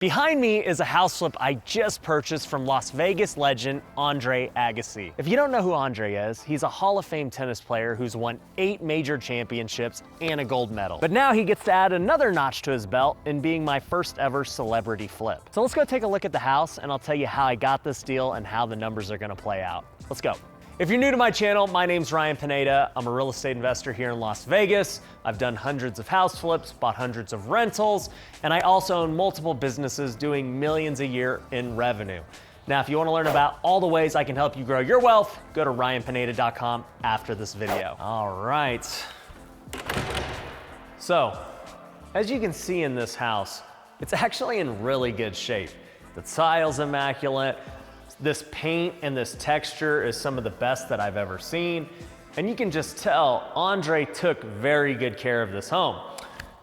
Behind me is a house flip I just purchased from Las Vegas legend Andre Agassi. If you don't know who Andre is, he's a Hall of Fame tennis player who's won 8 major championships and a gold medal. But now he gets to add another notch to his belt in being my first ever celebrity flip. So let's go take a look at the house and I'll tell you how I got this deal and how the numbers are gonna play out. Let's go. If you're new to my channel, my name's Ryan Pineda. I'm a real estate investor here in Las Vegas. I've done hundreds of house flips, bought hundreds of rentals, and I also own multiple businesses doing millions a year in revenue. Now, if you want to learn about all the ways I can help you grow your wealth, go to ryanpineda.com after this video. All right. So, as you can see in this house, it's actually in really good shape. The tile's immaculate. This paint and this texture is some of the best that I've ever seen. And you can just tell Andre took very good care of this home.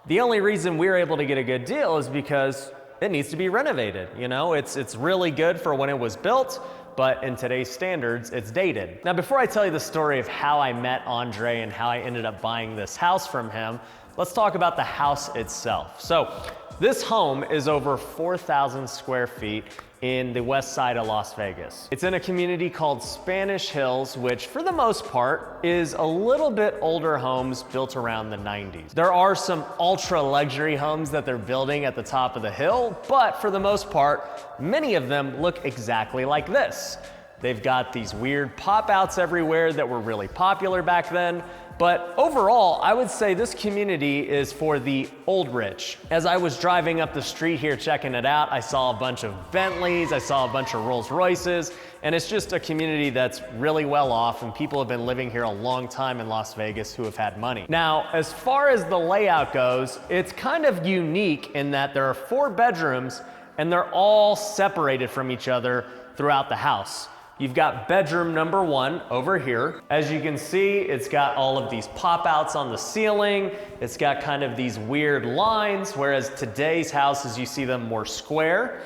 The only reason we were able to get a good deal is because it needs to be renovated. You know, it's really good for when it was built, but in today's standards, it's dated. Now, before I tell you the story of how I met Andre and how I ended up buying this house from him, let's talk about the house itself. So this home is over 4,000 square feet in the west side of Las Vegas. It's in a community called Spanish Hills, which for the most part is a little bit older homes built around the 90s. There are some ultra luxury homes that they're building at the top of the hill, but for the most part, many of them look exactly like this. They've got these weird pop-outs everywhere that were really popular back then. But overall, I would say this community is for the old rich. As I was driving up the street here checking it out, I saw a bunch of Bentleys, I saw a bunch of Rolls Royces, and it's just a community that's really well off and people have been living here a long time in Las Vegas who have had money. Now, as far as the layout goes, it's kind of unique in that there are 4 bedrooms and they're all separated from each other throughout the house. You've got bedroom number 1 over here. As you can see, it's got all of these pop-outs on the ceiling. It's got kind of these weird lines, whereas today's houses, you see them more square.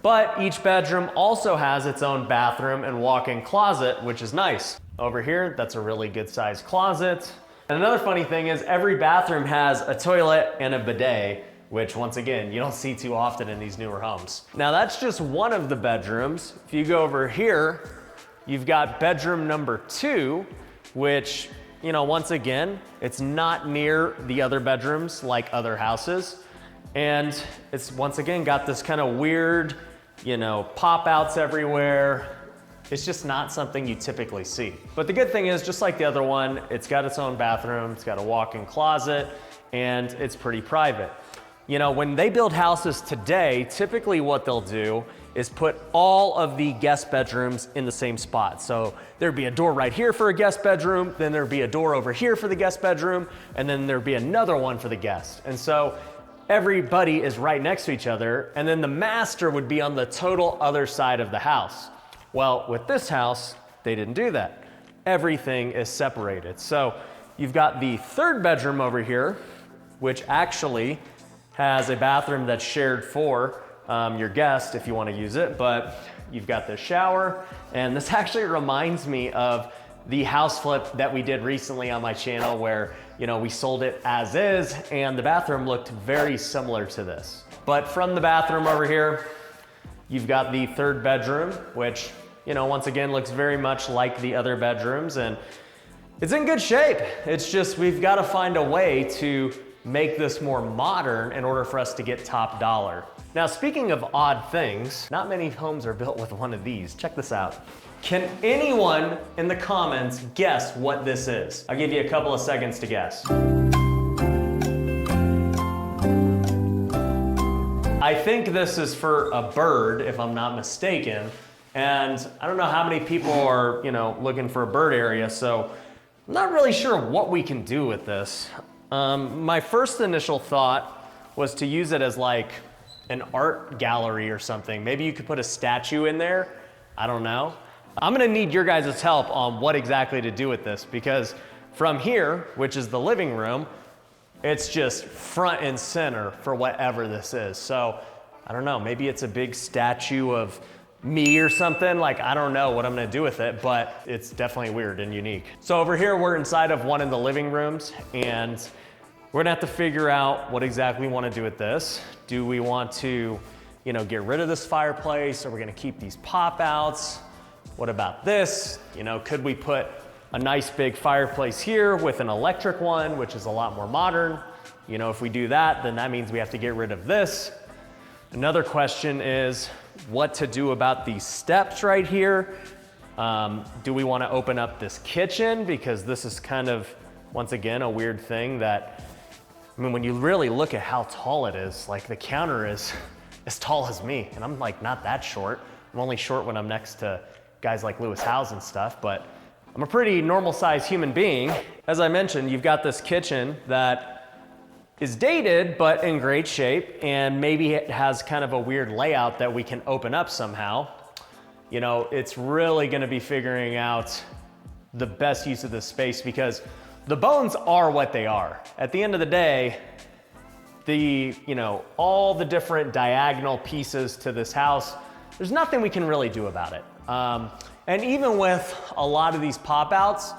But each bedroom also has its own bathroom and walk-in closet, which is nice. Over here, that's a really good sized closet. And another funny thing is every bathroom has a toilet and a bidet, which once again, you don't see too often in these newer homes. Now that's just one of the bedrooms. If you go over here, you've got bedroom number 2, which, you know, once again, it's not near the other bedrooms like other houses. And it's once again got this kind of weird, you know, pop outs everywhere. It's just not something you typically see. But the good thing is, just like the other one, it's got its own bathroom, it's got a walk-in closet, and it's pretty private. You know, when they build houses today, typically what they'll do is put all of the guest bedrooms in the same spot. So there'd be a door right here for a guest bedroom, then there'd be a door over here for the guest bedroom, and then there'd be another one for the guest. And so everybody is right next to each other, and then the master would be on the total other side of the house. Well, with this house, they didn't do that. Everything is separated. So you've got the 3rd bedroom over here, which actually has a bathroom that's shared for your guest if you want to use it, but you've got the shower. And this actually reminds me of the house flip that we did recently on my channel where, you know, we sold it as is and the bathroom looked very similar to this. But from the bathroom over here, you've got the 3rd bedroom, which, you know, once again looks very much like the other bedrooms and it's in good shape. It's just we've got to find a way to make this more modern in order for us to get top dollar. Now, speaking of odd things, not many homes are built with one of these. Check this out. Can anyone in the comments guess what this is? I'll give you a couple of seconds to guess. I think this is for a bird, if I'm not mistaken. And I don't know how many people are, you know, looking for a bird area, so I'm not really sure what we can do with this. My first initial thought was to use it as like an art gallery or something. Maybe you could put a statue in there. I don't know. I'm gonna need your guys' help on what exactly to do with this because from here, which is the living room, it's just front and center for whatever this is. So I don't know, maybe it's a big statue of me or something. Like, I don't know what I'm gonna do with it, but it's definitely weird and unique. So over here, we're inside of one of the living rooms and we're gonna have to figure out what exactly we wanna do with this. Do we want to get rid of this fireplace? Are we gonna keep these pop outs? What about this? Could we put a nice big fireplace here with an electric one, which is a lot more modern? If we do that, then that means we have to get rid of this. Another question is what to do about these steps right here. Do we want to open up this kitchen? Because this is kind of, once again, a weird thing that, when you really look at how tall it is, like the counter is as tall as me, and I'm like not that short. I'm only short when I'm next to guys like Lewis Howes and stuff, but I'm a pretty normal sized human being. As I mentioned, you've got this kitchen that is dated, but in great shape, and maybe it has kind of a weird layout that we can open up somehow. It's really gonna be figuring out the best use of this space, because the bones are what they are. At the end of the day, all the different diagonal pieces to this house, there's nothing we can really do about it. And even with a lot of these pop outs,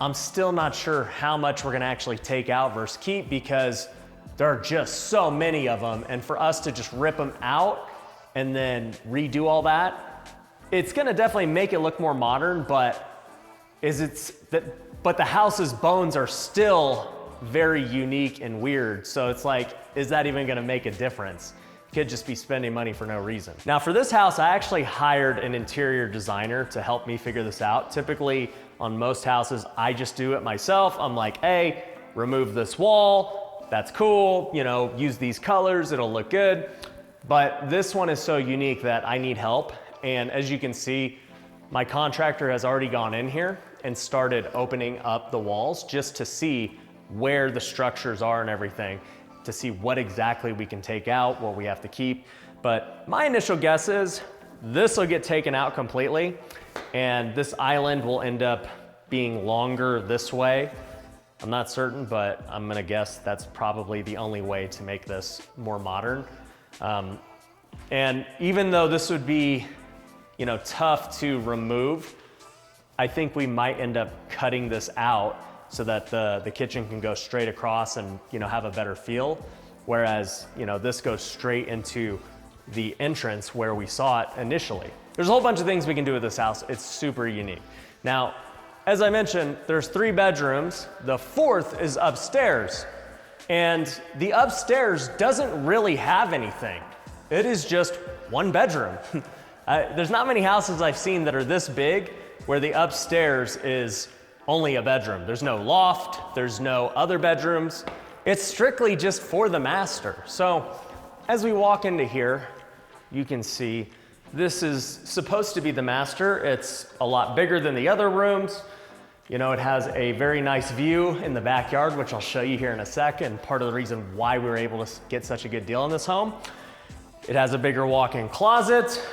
I'm still not sure how much we're gonna actually take out versus keep, because there are just so many of them. And for us to just rip them out and then redo all that, it's gonna definitely make it look more modern, but the house's bones are still very unique and weird. So it's like, is that even gonna make a difference? Could just be spending money for no reason. Now for this house, I actually hired an interior designer to help me figure this out. Typically on most houses, I just do it myself. I'm like, hey, remove this wall, that's cool, use these colors, it'll look good. But this one is so unique that I need help. And as you can see, my contractor has already gone in here and started opening up the walls just to see where the structures are and everything, to see what exactly we can take out, what we have to keep. But my initial guess is this will get taken out completely, and this island will end up being longer this way. I'm not certain, but I'm gonna guess that's probably the only way to make this more modern. And even though this would be, tough to remove, I think we might end up cutting this out so that the kitchen can go straight across and have a better feel. Whereas this goes straight into the entrance where we saw it initially. There's a whole bunch of things we can do with this house. It's super unique. Now, as I mentioned, there's 3 bedrooms. The 4th is upstairs. And the upstairs doesn't really have anything. It is just 1 bedroom. There's not many houses I've seen that are this big where the upstairs is only a bedroom. There's no loft, there's no other bedrooms. It's strictly just for the master. So as we walk into here, you can see this is supposed to be the master. It's a lot bigger than the other rooms. It has a very nice view in the backyard, which I'll show you here in a second. Part of the reason why we were able to get such a good deal on this home. It has a bigger walk-in closet,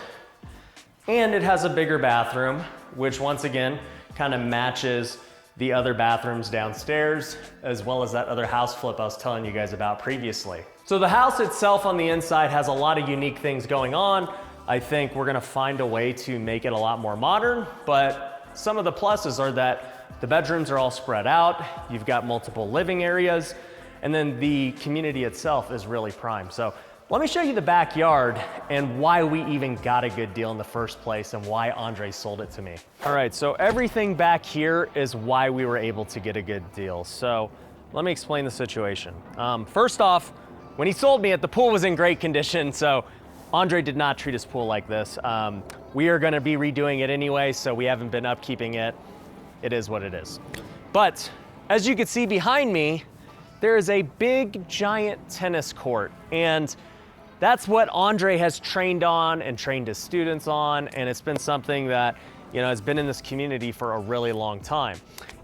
and it has a bigger bathroom, which once again, kind of matches the other bathrooms downstairs, as well as that other house flip I was telling you guys about previously. So the house itself on the inside has a lot of unique things going on. I think we're gonna find a way to make it a lot more modern, but some of the pluses are that the bedrooms are all spread out, you've got multiple living areas, and then the community itself is really prime. So let me show you the backyard and why we even got a good deal in the first place and why Andre sold it to me. All right, so everything back here is why we were able to get a good deal. So let me explain the situation. First off, when he sold me it, the pool was in great condition, so Andre did not treat his pool like this. We are gonna be redoing it anyway, so we haven't been upkeeping it. It is what it is. But as you can see behind me, there is a big, giant tennis court, and that's what Andre has trained on and trained his students on, and it's been something that has been in this community for a really long time.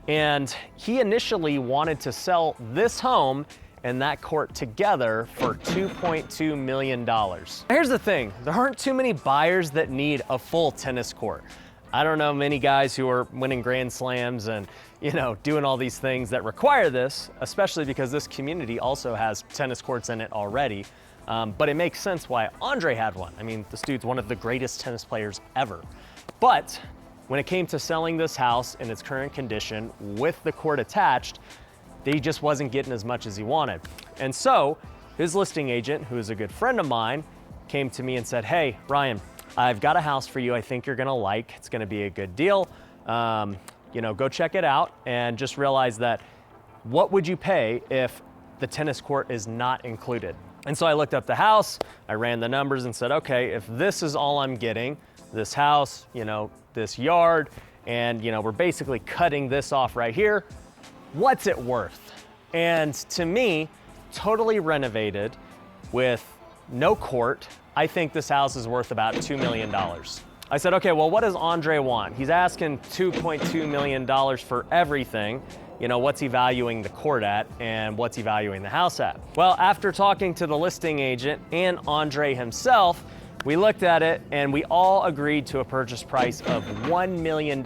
And he initially wanted to sell this home and that court together for $2.2 million. Here's the thing, there aren't too many buyers that need a full tennis court. I don't know many guys who are winning Grand Slams and doing all these things that require this, especially because this community also has tennis courts in it already. But it makes sense why Andre had one. I mean, this dude's one of the greatest tennis players ever. But when it came to selling this house in its current condition with the court attached, he just wasn't getting as much as he wanted. And so his listing agent, who is a good friend of mine, came to me and said, hey, Ryan, I've got a house for you I think you're gonna like. It's gonna be a good deal. Go check it out and just realize that what would you pay if the tennis court is not included? And so I looked up the house, I ran the numbers and said, okay, if this is all I'm getting, this house, this yard, and we're basically cutting this off right here, what's it worth? And to me, totally renovated with no court, I think this house is worth about $2 million. I said, okay, well, what does Andre want? He's asking $2.2 million for everything. What's he valuing the court at and what's he valuing the house at? Well, after talking to the listing agent and Andre himself, we looked at it and we all agreed to a purchase price of $1 million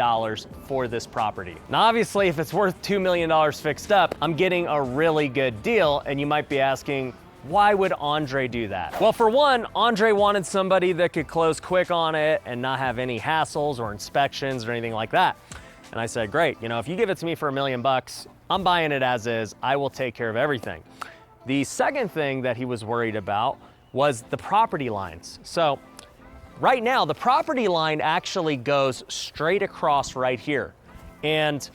for this property. Now, obviously, if it's worth $2 million fixed up, I'm getting a really good deal. And you might be asking, why would Andre do that? Well, for one, Andre wanted somebody that could close quick on it and not have any hassles or inspections or anything like that. And I said, great, if you give it to me for $1 million, I'm buying it as is. I will take care of everything. The second thing that he was worried about was the property lines. So right now, the property line actually goes straight across right here. And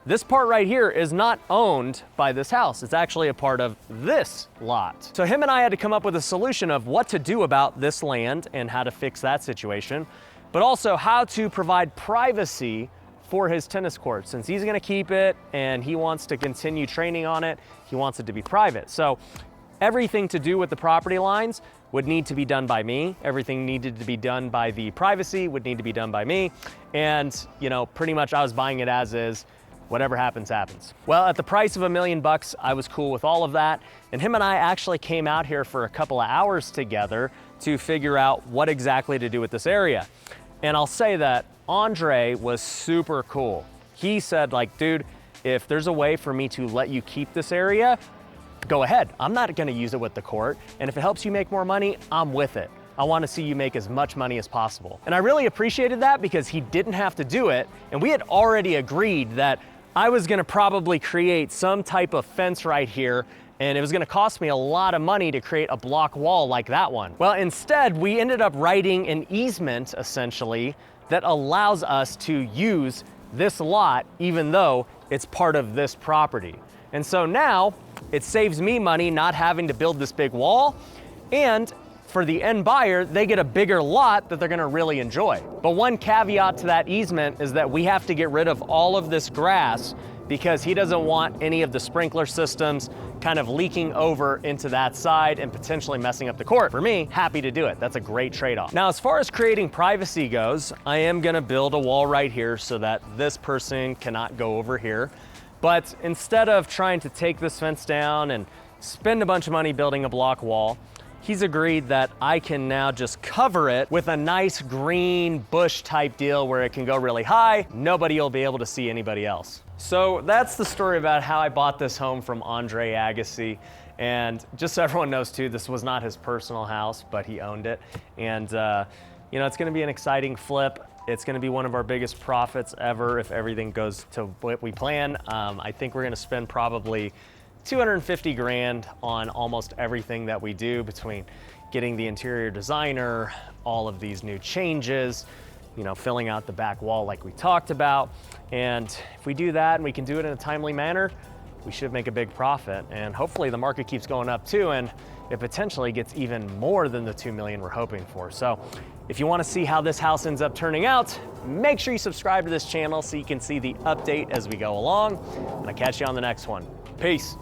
this part right here is not owned by this house. It's actually a part of this lot. So him and I had to come up with a solution of what to do about this land and how to fix that situation, but also how to provide privacy for his tennis court. Since he's gonna keep it and he wants to continue training on it, he wants it to be private. So everything to do with the property lines would need to be done by me. Everything needed to be done by the privacy would need to be done by me. And pretty much I was buying it as is. Whatever happens, happens. Well, at the price of $1 million, I was cool with all of that. And him and I actually came out here for a couple of hours together to figure out what exactly to do with this area. And I'll say that Andre was super cool. He said, dude, if there's a way for me to let you keep this area, go ahead. I'm not gonna use it with the court. And if it helps you make more money, I'm with it. I wanna see you make as much money as possible. And I really appreciated that because he didn't have to do it. And we had already agreed that I was gonna probably create some type of fence right here, and it was gonna cost me a lot of money to create a block wall like that one. Well, instead, we ended up writing an easement, essentially, that allows us to use this lot, even though it's part of this property. And so now, it saves me money not having to build this big wall, and for the end buyer, they get a bigger lot that they're gonna really enjoy. But one caveat to that easement is that we have to get rid of all of this grass because he doesn't want any of the sprinkler systems kind of leaking over into that side and potentially messing up the court. For me, happy to do it. That's a great trade-off. Now, as far as creating privacy goes, I am gonna build a wall right here so that this person cannot go over here. But instead of trying to take this fence down and spend a bunch of money building a block wall, he's agreed that I can now just cover it with a nice green bush type deal where it can go really high. Nobody will be able to see anybody else. So that's the story about how I bought this home from Andre Agassi. And just so everyone knows too, this was not his personal house, but he owned it. And it's gonna be an exciting flip. It's gonna be one of our biggest profits ever if everything goes to what we plan. I think we're gonna spend probably 250 grand on almost everything that we do, between getting the interior designer, all of these new changes, filling out the back wall like we talked about. And if we do that and we can do it in a timely manner, we should make a big profit. And hopefully the market keeps going up too, and it potentially gets even more than the 2 million we're hoping for. So if you want to see how this house ends up turning out, make sure you subscribe to this channel so you can see the update as we go along. And I'll catch you on the next one. Peace.